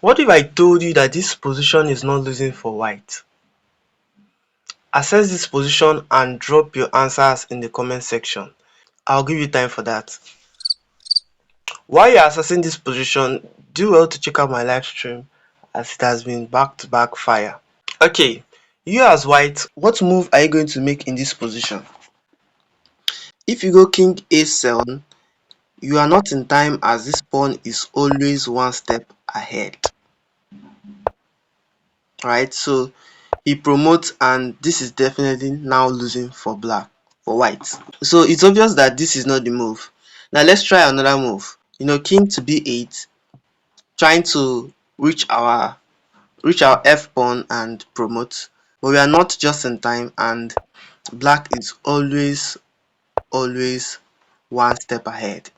What if I told you that this position is not losing for white? Assess this position and drop your answers in the comment section. I'll give you time for that. While you're assessing this position, do well to check out my live stream as it has been back-to-back fire. Okay, you as white, what move are you going to make in this position? If you go king a7, you are not in time as this pawn is always one step ahead. Right, so he promotes and this is definitely now losing for white. So it's obvious that this is not the move. Now let's try another move. King to b8, trying to reach our f pawn and promote, but we are not just in time and black is always one step ahead.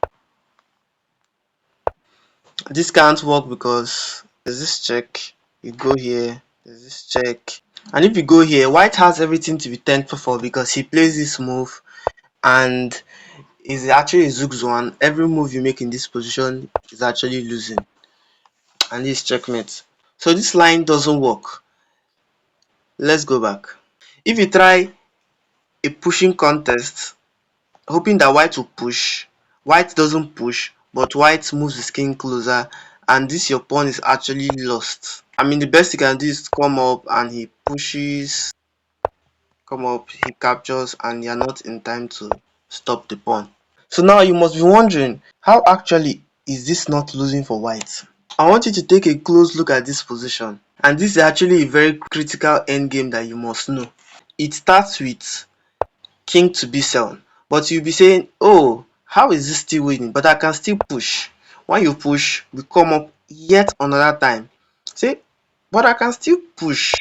This can't work because there's this check, you go here, there's this check, and if you go here, white has everything to be thankful for because he plays this move and is actually zugzwang. Every move you make in this position is actually losing, and this checkmate. So this line doesn't work. Let's go back. If you try a pushing contest, hoping that white will push, white doesn't push, but white moves his king closer, and this your pawn is actually lost. I mean, the best you can do is come up and he pushes, come up, he captures, and you're not in time to stop the pawn. So now you must be wondering, how actually is this not losing for white? I want you to take a close look at this position, and this is actually a very critical endgame that you must know. It starts with king to b7, but you'll be saying, oh, how is this still winning? But I can still push. When you push, we come up yet another time. Say, but I can still push.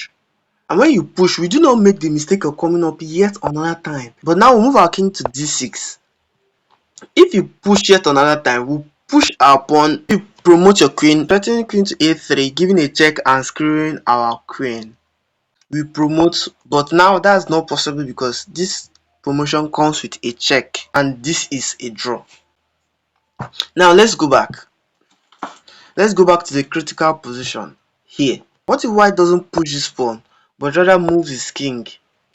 And when you push, we do not make the mistake of coming up yet another time. But now we move our king to d6. If you push yet another time, we'll push our pawn. You promote your queen, threatening queen to a3, giving a check and screwing our queen. We promote, but now that's not possible because this promotion comes with a check and this is a draw. Now let's go back. Let's go back to the critical position here. What if white doesn't push this pawn but rather moves his king?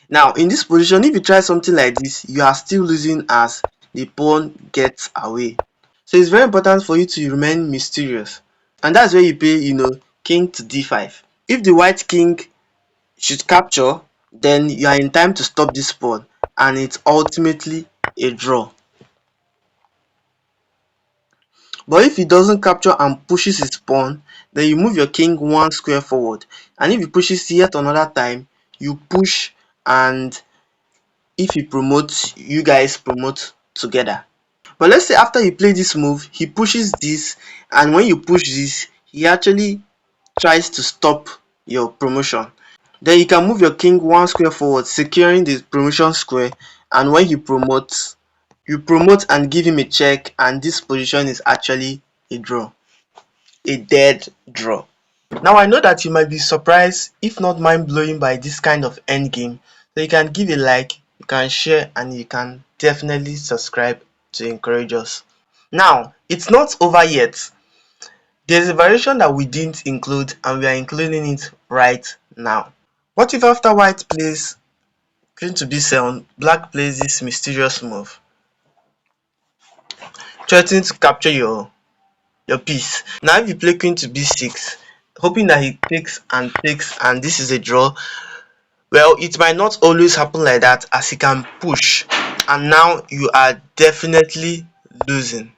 Now in this position, if you try something like this, you are still losing as the pawn gets away. So it's very important for you to remain mysterious, and that's where you play king to d5. If the white king should capture, then you are in time to stop this pawn and it's ultimately a draw. But if he doesn't capture and pushes his pawn, then you move your king one square forward, and if he pushes yet another time, you push, and if he promotes, you guys promote together. But let's say after he plays this move, he pushes this, and when you push this, he actually tries to stop your promotion. Then you can move your king one square forward, securing the promotion square, and when he promotes, you promote and give him a check, and this position is actually a draw, a dead draw. Now I know that you might be surprised, if not mind-blowing, by this kind of endgame, so you can give a like, you can share, and you can definitely subscribe to encourage us. Now, it's not over yet. There's a variation that we didn't include and we are including it right now. What if after white plays queen to b7, black plays this mysterious move, threatening to capture your piece? Now if you play queen to b6, hoping that he takes and this is a draw, well, it might not always happen like that as he can push, and now you are definitely losing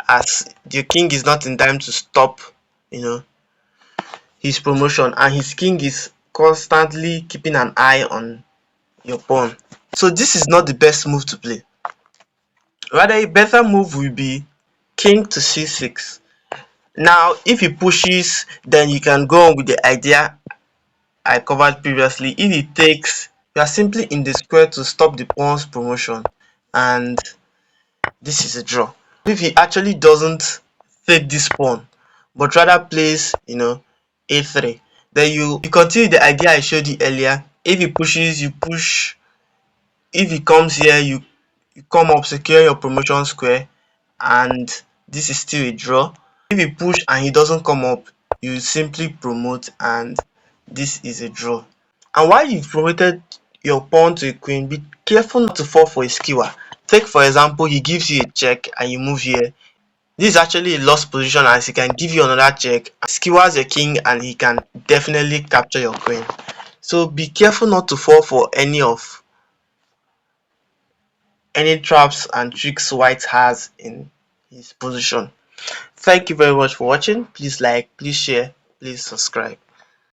as your king is not in time to stop his promotion, and his king is constantly keeping an eye on your pawn. So this is not the best move to play. Rather, a better move will be king to c6. Now if he pushes, then you can go on with the idea I covered previously. If he takes, you are simply in the square to stop the pawn's promotion, and this is a draw. If he actually doesn't take this pawn but rather plays a3, then you continue the idea I showed you earlier. If he pushes, you push. If he comes here, you come up, secure your promotion square, and this is still a draw. If you push and he doesn't come up, you simply promote, and this is a draw. And while you've promoted your pawn to a queen, be careful not to fall for a skewer. Take for example, he gives you a check and you move here. This is actually a lost position, as he can give you another check, skewers your king, and he can definitely capture your queen. So be careful not to fall for any traps and tricks white has in his position. Thank you very much for watching. Please like, please share, please subscribe.